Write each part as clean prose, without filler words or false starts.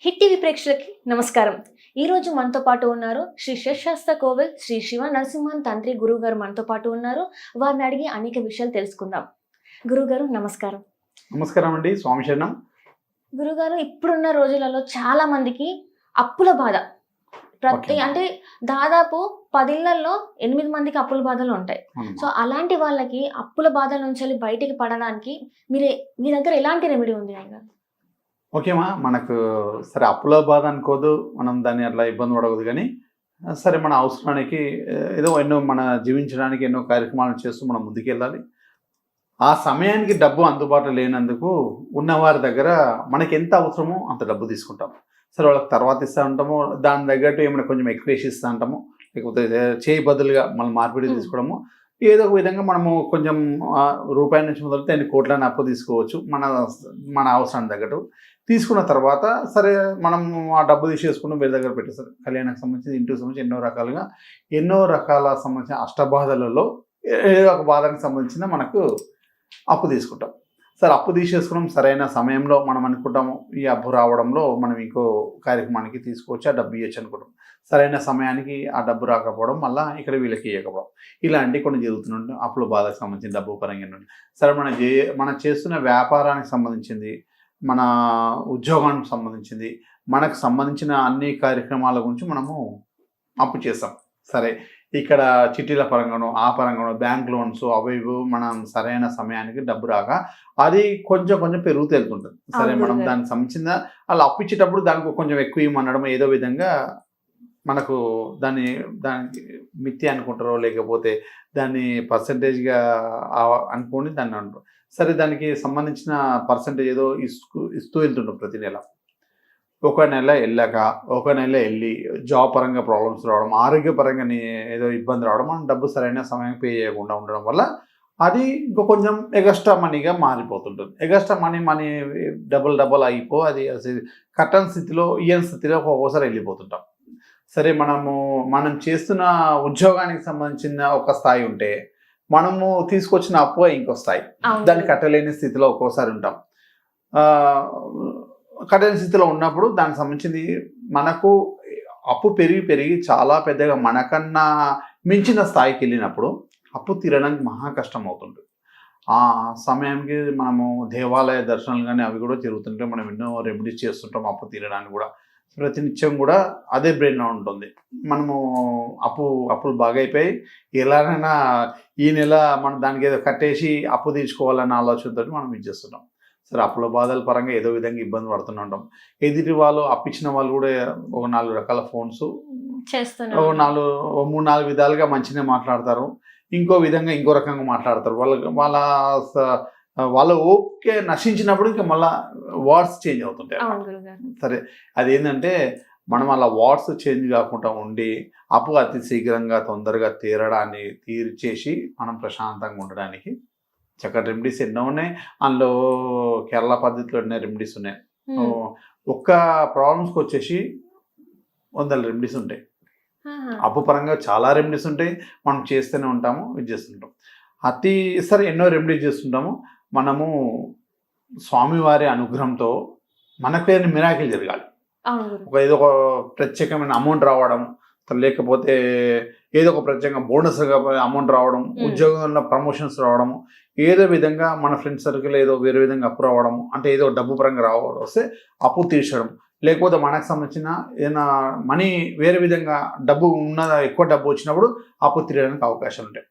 Hit TV ప్రేక్షకులకి నమస్కారం. ఈ రోజు మనతో పాటు ఉన్నారు శ్రీ శేషశాస్త్ర కోవిల్ శ్రీ శివ నరసింహన్ తంత్రి గురువు గారు మనతో పాటు ఉన్నారు. వారిని అడిగి అనేక విషయాలు తెలుసుకుందాం. గురుగారు నమస్కారం. నమస్కారం అండి, స్వామి శరణం. గురుగారు, ఇప్పుడున్న రోజులలో చాలా మందికి అప్పుల బాధ అంటే దాదాపు 10 ఇళ్లలో 8 మందికి అప్పుల బాధలు ఉంటాయి. సో అలాంటి వాళ్ళకి అప్పుల బాధ నుంచి బయటికి పడడానికి మీ దగ్గర ఎలాంటి రెమెడీ ఉంది ఆయన? ఓకేమా, మనకు సరే అప్పుల బాధ అనుకోదు, మనం దాన్ని అట్లా ఇబ్బంది పడకూడదు. కానీ సరే మన అవసరానికి ఏదో ఎన్నో మన జీవించడానికి ఎన్నో కార్యక్రమాలు చేస్తూ మనం ముందుకెళ్ళాలి. ఆ సమయానికి డబ్బు అందుబాటులో లేనందుకు ఉన్నవారి దగ్గర మనకి ఎంత అవసరమో అంత డబ్బు తీసుకుంటాం. సరే వాళ్ళకి తర్వాత ఇస్తూ ఉంటాము, దాని తగ్గట్టు ఏమైనా కొంచెం ఎక్కువ వేసి ఇస్తూ ఉంటాము, లేకపోతే చేయి బదులుగా మనం మార్పిడి తీసుకోవడము. ఏదో ఒక విధంగా మనము కొంచెం రూపాయి నుంచి మొదలైతే అన్ని కోట్లని అప్పు తీసుకోవచ్చు మన అవసరానికి తగ్గట్టు. తీసుకున్న తర్వాత సరే మనం ఆ డబ్బు తీసేసుకుని వేరే దగ్గర పెట్టేస్తారు. కళ్యాణానికి సంబంధించి, ఇంటికి సంబంధించి ఎన్నో రకాల సంబంధించిన అష్టబాధలలో ఏదో ఒక బాధకు సంబంధించిన మనకు అప్పు తీసుకుంటాం. సరే అప్పు తీసేసుకున్నాం, సరైన సమయంలో మనం అనుకుంటాము ఈ అప్పు రావడంలో మనం ఇంకో కార్యక్రమానికి తీసుకోవచ్చు, ఆ డబ్బు ఇవ్వచ్చు అనుకుంటాం. సరైన సమయానికి ఆ డబ్బు రాకపోవడం, మళ్ళీ ఇక్కడ వీళ్ళకి ఇవ్వకపోవడం, ఇలాంటివి కొన్ని జరుగుతుంటాయి. అప్పుల బాధకు సంబంధించిన డబ్బు పరంగా సరే మనం చేస్తున్న వ్యాపారానికి సంబంధించింది, మన ఉద్యోగానికి సంబంధించింది, మనకు సంబంధించిన అన్ని కార్యక్రమాల గురించి మనము అప్పు చేస్తాం. సరే ఇక్కడ చిట్టీల పరంగానో ఆ పరంగానో బ్యాంక్ లోన్స్ అవి మనం సరైన సమయానికి డబ్బు రాక అది కొంచెం పెరుగుతూ వెళ్తుంటుంది. సరే మనం దానికి సంబంధించిన అలా అప్పు ఇచ్చేటప్పుడు దానికి కొంచెం ఎక్కువ ఇవ్వమనడం, ఏదో విధంగా మనకు దానికి మిత్తి అనుకుంటారో లేకపోతే దాన్ని పర్సంటేజ్గా అనుకోని దాన్ని అంటారు. సరే దానికి సంబంధించిన పర్సంటేజ్ ఏదో ఇస్తూ వెళ్తుంటాం ప్రతి నెల. ఒక నెల వెళ్ళి జాబ్ పరంగా ప్రాబ్లమ్స్ రావడం, ఆరోగ్యపరంగా ఏదో ఇబ్బంది రావడం, మనం డబ్బు సరైన సమయం పే చేయకుండా ఉండడం వల్ల అది ఇంకో కొంచెం ఎగస్ట్రా మనీగా మారిపోతుంటుంది. ఎగస్ట్రా మనీ డబుల్ అయిపో అది కట్టని స్థితిలో ఇయ్యని స్థితిలో ఒక్కోసారి వెళ్ళిపోతుంటాం. సరే మనం చేస్తున్న ఉద్యోగానికి సంబంధించిన ఒక స్థాయి ఉంటే మనము తీసుకొచ్చిన అప్పు ఇంకో స్థాయి, దాన్ని కట్టలేని స్థితిలో ఒక్కోసారి ఉంటాం. కట్టలేని స్థితిలో ఉన్నప్పుడు దానికి సంబంధించింది మనకు అప్పు పెరిగి చాలా పెద్దగా మనకన్నా మించిన స్థాయికి వెళ్ళినప్పుడు అప్పు తీరడానికి మహా కష్టం అవుతుంది. ఆ సమయానికి మనము దేవాలయ దర్శనాలు కానీ అవి కూడా జరుగుతుంటే మనం ఎన్నో రెమెడీస్ చేస్తుంటాం అప్పు తీరడానికి కూడా. ప్రతినిత్యం కూడా అదే బ్రెయిన్లో ఉంటుంది. మనము అప్పులు బాగా అయిపోయి ఎలాగైనా ఈ నెల మనం దానికి ఏదో కట్టేసి అప్పు తీర్చుకోవాలన్న ఆలోచనతో మనం ఇది చేస్తున్నాం. సరే అప్పుల బాధల పరంగా ఏదో విధంగా ఇబ్బంది పడుతుంటాం. ఎదుటి వాళ్ళు అప్పిచ్చిన వాళ్ళు కూడా ఒక 4 రకాల ఫోన్స్ చేస్తున్నారు, 3-4 విధాలుగా మంచిగా మాట్లాడతారు, ఇంకో విధంగా ఇంకో రకంగా మాట్లాడతారు. వాళ్ళ ఓకే నశించినప్పుడు ఇంకా మళ్ళీ వర్డ్స్ చేంజ్ అవుతుంటాయి. సరే అదేంటంటే మనం అలా వర్డ్స్ చేంజ్ కాకుండా ఉండి అప్పు అతి శీఘ్రంగా తొందరగా తీర్చేసి మనం ప్రశాంతంగా ఉండడానికి చక్కటి రెమెడీస్ ఎన్నో ఉన్నాయి. అందులో కేరళ పద్ధతిలో ఎన్నో రెమెడీస్ ఉన్నాయి. ఒక్క ప్రాబ్లమ్స్కి వచ్చేసి 100 రెమెడీస్ ఉంటాయి. అప్పు పరంగా చాలా రెమెడీస్ ఉంటాయి, మనం చేస్తూనే ఉంటాము, ఇది చేస్తుంటాం. సరే ఎన్నో రెమెడీస్ చేస్తుంటాము. మనము స్వామివారి అనుగ్రహంతో మనకు మిరాకిల్ జరగాలి. ఏదో ఒక ప్రత్యేకమైన అమౌంట్ రావడం, లేకపోతే ఏదో ఒక ప్రత్యేకంగా బోనస్గా అమౌంట్ రావడం, ఉద్యోగంలో ప్రమోషన్స్ రావడము, ఏదో విధంగా మన ఫ్రెండ్ సర్కిల్ ఏదో వేరే విధంగా అప్పు రావడము, అంటే ఏదో డబ్బు పరంగా రావడం వస్తే అప్పు తీర్చడం, లేకపోతే మనకు సంబంధించిన ఏదైనా మనీ వేరే విధంగా ఎక్కువ డబ్బు వచ్చినప్పుడు అప్పు తీరడానికి అవకాశాలు ఉంటాయి.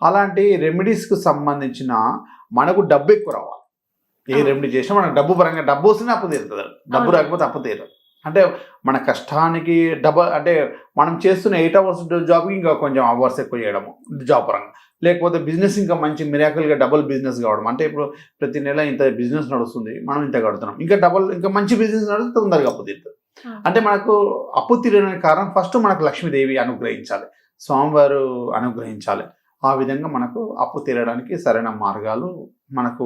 అలాంటి రెమెడీస్కి సంబంధించిన మనకు డబ్బు ఎక్కువ రావాలి. ఏ రెమెడీ చేసినా మనకు డబ్బు పరంగా డబ్బు వస్తేనే అప్పు తీరుతుంది, డబ్బు రాకపోతే అప్పు తీరదు. అంటే మన కష్టానికి అంటే మనం చేస్తున్న 8 అవర్స్ జాబ్కి ఇంకా కొంచెం అవర్స్ ఎక్కువ చేయడము జాబ్ పరంగా, లేకపోతే బిజినెస్ ఇంకా మంచి మిరాకిల్గా డబుల్ బిజినెస్ కావడం. అంటే ఇప్పుడు ప్రతి నెల ఇంత బిజినెస్ నడుస్తుంది, మనం ఇంత కడుతున్నాం, ఇంకా మంచి బిజినెస్ నడిస్తే తొందరగా అప్పు తీరుతుంది. అంటే మనకు అప్పు తీరడానికి కారణం ఫస్ట్ మనకు లక్ష్మీదేవి అనుగ్రహించాలి, స్వామివారు అనుగ్రహించాలి. ఆ విధంగా మనకు అప్పు తీరడానికి సరైన మార్గాలు, మనకు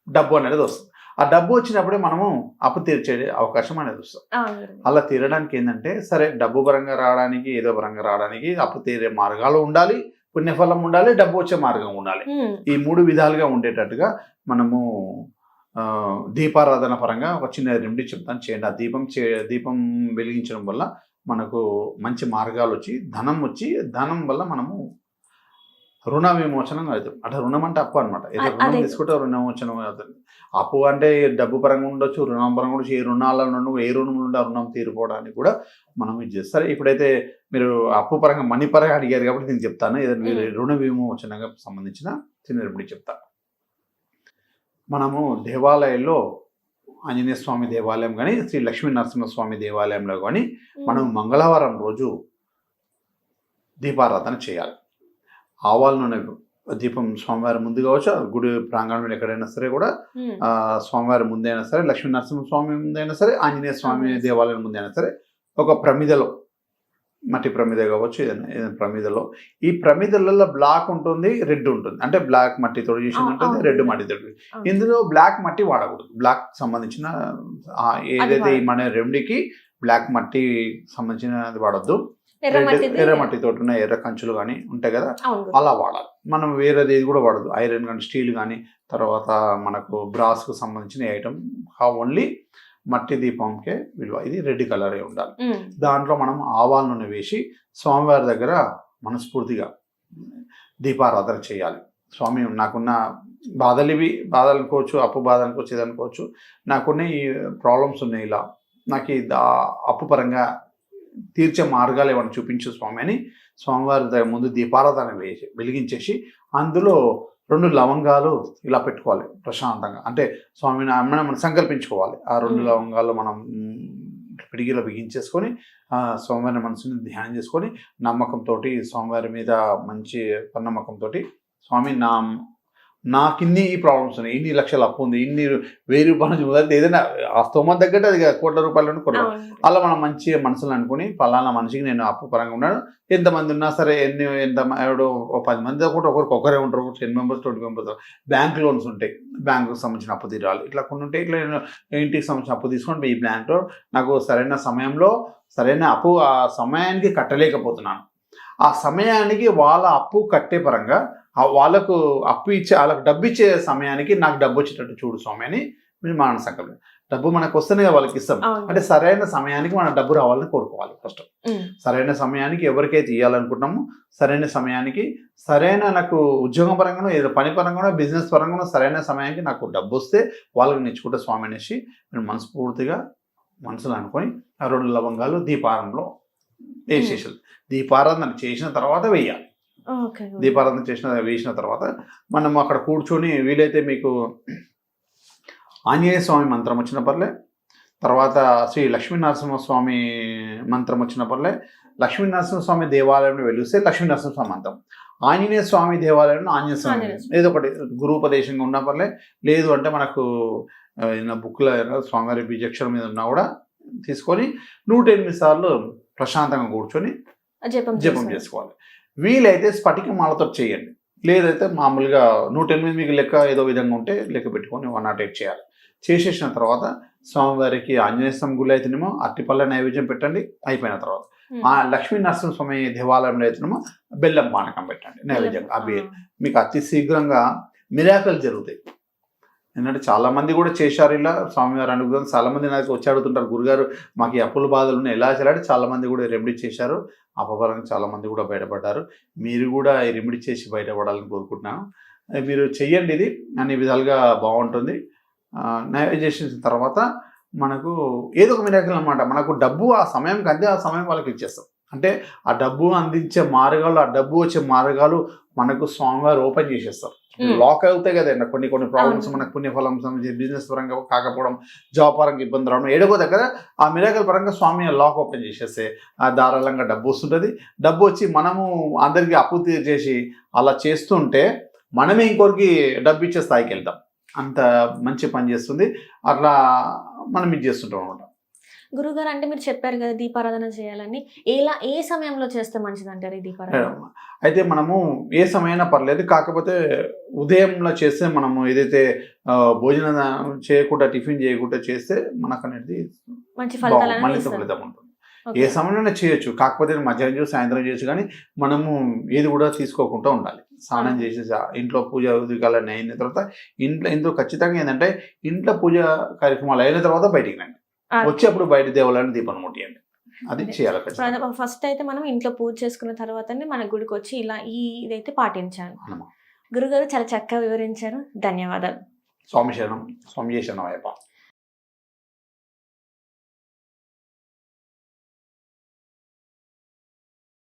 డబ్బు అనేది వస్తుంది. ఆ డబ్బు వచ్చినప్పుడే మనము అప్పు తీర్చే అవకాశం అనేది వస్తుంది. అలా తీరడానికి ఏంటంటే సరే డబ్బు పరంగా రావడానికి, ఏదో పరంగా రావడానికి అప్పు తీరే మార్గాలు ఉండాలి, పుణ్యఫలం ఉండాలి, డబ్బు వచ్చే మార్గం ఉండాలి. ఈ 3 విధాలుగా ఉండేటట్టుగా మనము దీపారాధన పరంగా ఒక చిన్న రెమెడీ చెప్తాను, చేయండి. ఆ దీపం వెలిగించడం వల్ల మనకు మంచి మార్గాలు వచ్చి ధనం వల్ల మనము రుణ విమోచనం అవుతుంది. అంటే రుణం అంటే అప్పు అనమాట. ఏదో రుణం తీసుకుంటే రుణమోచనం అవుతుంది. అప్పు అంటే డబ్బు పరంగా ఉండొచ్చు, రుణం పరంగా ఉండొచ్చు. ఏ రుణాల నుండి ఏ రుణం నుండి ఆ రుణం తీరిపోవడానికి కూడా మనం ఇది చేస్తారు. ఇప్పుడైతే మీరు అప్పు పరంగా మనీ పరంగా అడిగారు కాబట్టి నేను చెప్తాను. ఏదైనా మీరు రుణ విమోచనగా సంబంధించిన చిన్న రెమెడీ చెప్తాను. మనము దేవాలయంలో ఆంజనేయ స్వామి దేవాలయం కానీ, శ్రీ లక్ష్మీ నరసింహస్వామి దేవాలయంలో కానీ మనం మంగళవారం రోజు దీపారాధన చేయాలి. ఆవాల నూనె దీపం స్వామివారి ముందు కావచ్చు, గుడి ప్రాంగణంలో ఎక్కడైనా సరే కూడా స్వామివారి ముందైనా సరే, లక్ష్మీ నరసింహస్వామి ముందైనా సరే, ఆంజనేయ స్వామి దేవాలయం ముందైనా సరే, ఒక ప్రమిదలో, మట్టి ప్రమిద కావచ్చు, ఏదైనా ప్రమిదలో, ఈ ప్రమిదలలో బ్లాక్ ఉంటుంది, రెడ్ ఉంటుంది. అంటే బ్లాక్ మట్టితో చేసింది ఉంటుంది, రెడ్ మట్టితో. ఇందులో బ్లాక్ మట్టి వాడకూడదు. బ్లాక్ సంబంధించిన ఏదైతే మన రెమెడీకి బ్లాక్ మట్టి సంబంధించినది వాడద్దు. ఎర్ర మట్టితో ఉన్న ఎర్ర కంచులు కానీ ఉంటాయి కదా, అలా వాడాలి. మనం వేరేది కూడా వాడదు. ఐరన్ కానీ, స్టీల్ కానీ, తర్వాత మనకు బ్రాస్కు సంబంధించిన ఐటమ్ ఓన్లీ మట్టి దీపంకే విలువ. ఇది రెడ్ కలరే ఉండాలి. దాంట్లో మనం ఆవాల నూనె వేసి స్వామివారి దగ్గర మనస్ఫూర్తిగా దీపారాధన చేయాలి. స్వామి, నాకున్న బాధలు అనుకోవచ్చు, అప్పు బాధ అనుకోవచ్చు, ఇది అనుకోవచ్చు, నాకున్న ఈ ప్రాబ్లమ్స్ ఉన్నాయి, ఇలా నాకు ఈ అప్పు పరంగా తీర్చే మార్గాలు ఏమైనా చూపించు స్వామి అని స్వామివారి ముందు దీపారాధన వెలిగించేసి అందులో 2 లవంగాలు ఇలా పెట్టుకోవాలి ప్రశాంతంగా. అంటే స్వామిని మనం సంకల్పించుకోవాలి. ఆ 2 లవంగాలు మనం పిడిగిలో బిగించేసుకొని స్వామివారి మనసుని ధ్యానం చేసుకొని నమ్మకంతో, స్వామివారి మీద మంచి నమ్మకంతో, స్వామి నాకు ఇన్ని ప్రాబ్లమ్స్ ఉన్నాయి, ఇన్ని లక్షల అప్పు ఉంది, ఇన్ని 1000 రూపాయల నుంచి మొదలైతే ఏదైనా ఆ స్తోమత తగ్గట్టు అది కోట్ల రూపాయలను కొట్టాలి. అలా మనం మంచి మనసులు అనుకుని పలానా మనిషికి నేను అప్పు పరంగా ఉన్నాడు, ఎంతమంది ఉన్నా సరే, ఎవడో 10 మంది కూడా ఒకరే ఉంటారు, 10 మెంబర్స్ 20 మెంబర్స్. బ్యాంక్ లోన్స్ ఉంటాయి, బ్యాంకుకు సంబంధించిన అప్పు తీరాలి, ఇట్లా కొన్ని ఉంటాయి. ఇట్లా ఇంటికి సంబంధించిన అప్పు తీసుకుంటే ఈ బ్యాంక్లో నాకు సరైన సమయంలో సరైన అప్పు ఆ సమయానికి కట్టలేకపోతున్నాను, ఆ సమయానికి వాళ్ళ అప్పు కట్టే పరంగా వాళ్ళకు అప్పు ఇచ్చే, వాళ్ళకు డబ్బు ఇచ్చే సమయానికి నాకు డబ్బు వచ్చేటట్టు చూడు స్వామి అని మీరు మన సంకల్పం. డబ్బు మనకు వస్తేనే వాళ్ళకి ఇస్తాం. అంటే సరైన సమయానికి మన డబ్బు రావాలని కోరుకోవాలి ఫస్ట్. సరైన సమయానికి ఎవరికైతే ఇవ్వాలనుకుంటున్నామో సరైన సమయానికి, సరైన నాకు ఉద్యోగం పరంగానో, ఏదో పని పరంగానో, బిజినెస్ పరంగానో సరైన సమయానికి నాకు డబ్బు వస్తే వాళ్ళకి నేర్చుకుంటే స్వామి అనేసి మీరు మనస్ఫూర్తిగా మనసులో అనుకొని ఆ 2 లవంగాలు దీపారంలో వేసేసారు. దీపారాధన చేసిన తర్వాత వేయాలి. దీపారాధన వేసిన తర్వాత మనం అక్కడ కూర్చొని వీలైతే మీకు ఆంజనేయ స్వామి మంత్రం వచ్చిన పర్లే, తర్వాత శ్రీ లక్ష్మీ నరసింహస్వామి మంత్రం వచ్చిన పర్లే, లక్ష్మీ నరసింహస్వామి దేవాలయంలో వెలిస్తే లక్ష్మీ నరసింహస్వామి మంత్రం, ఆంజనేయ స్వామి దేవాలయంలో ఆంజనేయ స్వామి, ఏదో ఒకటి గురూపదేశంగా ఉన్న పర్లే. లేదు అంటే మనకు బుక్లో స్వామివారి బీజాక్షరం మీద ఉన్నా కూడా తీసుకొని 108 సార్లు ప్రశాంతంగా కూర్చొని జపం చేసుకోవాలి. వీలైతే స్ఫటిక మాలతో చేయండి. లేదైతే మామూలుగా 108 మీకు లెక్క ఏదో విధంగా ఉంటే లెక్క పెట్టుకొని 108 చేయాలి. చేసేసిన తర్వాత స్వామివారికి ఆంజనేయ స్వామి గుళ్ళు అయితేనేమో అరటిపళ్ళ నైవేద్యం పెట్టండి. అయిపోయిన తర్వాత ఆ లక్ష్మీ నరసింహస్వామి దేవాలయంలో అయితేనేమో బెల్లం పానకం పెట్టండి నైవేద్యం. అవి మీకు అతి శీఘ్రంగా మిరాకిల్ జరుగుతాయి. ఎందుకంటే చాలామంది కూడా చేశారు ఇలా స్వామివారి అనుగ్రహం. చాలామంది నాకు వచ్చి అడుగుతుంటారు, గురుగారు మాకు ఈ అప్పుల బాధలు ఉన్నాయి ఎలా చేయాలంటే చాలామంది కూడా రెమెడీ చేశారు, అపపరంగా చాలామంది కూడా బయటపడ్డారు. మీరు కూడా ఈ రెమెడీ చేసి బయటపడాలని కోరుకుంటున్నాను. మీరు చెయ్యండి, ఇది అన్ని విధాలుగా బాగుంటుంది. నైవేద్యం చేసిన తర్వాత మనకు ఏదో ఒక మిరాకిల్ అన్నమాట. మనకు డబ్బు ఆ సమయంకి అంతే, ఆ సమయం వాళ్ళకి ఇచ్చేస్తాం. అంటే ఆ డబ్బు అందించే మార్గాలు, ఆ డబ్బు వచ్చే మార్గాలు మనకు స్వామివారు ఓపెన్ చేసేస్తారు. లాక్ అవుతాయి కదండి కొన్ని ప్రాబ్లమ్స్ మనకు, పుణ్యఫలం సంబంధించి బిజినెస్ పరంగా కాకపోవడం, జాబ్ పరంగా ఇబ్బంది రావడం, ఏడో దగ్గర ఆ మిరాకిల్ పరంగా స్వామి లాక్ ఓపెన్ చేసేస్తే ఆ ధారాళంగా డబ్బు వస్తుంటుంది. డబ్బు వచ్చి మనము అందరికీ అప్పు తీర్చేసి అలా చేస్తుంటే మనమే ఇంకొకరికి డబ్బు ఇచ్చే స్థాయికి వెళ్తాం. అంత మంచి పని చేస్తుంది. అట్లా మనం ఇది చేస్తుంటాం అనమాట. గురుగారు, అంటే మీరు చెప్పారు కదా దీపారాధన చేయాలని, ఏ సమయంలో చేస్తే మంచిది అంటారు ఈ దీపారాధన? అయితే మనము ఏ సమయమైనా పర్లేదు, కాకపోతే ఉదయంలో చేస్తే మనము ఏదైతే భోజనం చేయకుండా, టిఫిన్ చేయకుండా చేస్తే మనకు అనేది మంచి ఫలితం ఉంటుంది. ఏ సమయంలో చేయొచ్చు, కాకపోతే మధ్యాహ్నం చేయొచ్చు, సాయంత్రం చేయొచ్చు, కానీ మనము ఏది కూడా తీసుకోకుండా ఉండాలి. స్నానం చేసేసి ఇంట్లో పూజ ఉదయాలన్నీ అయిన తర్వాత ఇంట్లో ఖచ్చితంగా ఏంటంటే ఇంట్లో పూజ కార్యక్రమాలు అయిన తర్వాత బయటికి రండి. వచ్చి అప్పుడు బయట దేవాలయాన్ని దీపం ముట్టియండి. అది చేయాలి ఖచ్చితంగా. ఫస్ట్ అయితే మనం ఇంట్లో పూజ చేసుకున్న తర్వాతనే మన గుడికి వచ్చి ఇలా ఇదైతే పాటించాలి. గురుగారు చాలా చక్కగా వివరించారు. ధన్యవాదాలు. స్వామి శరణం. స్వామి శరణం అయ్యప్ప.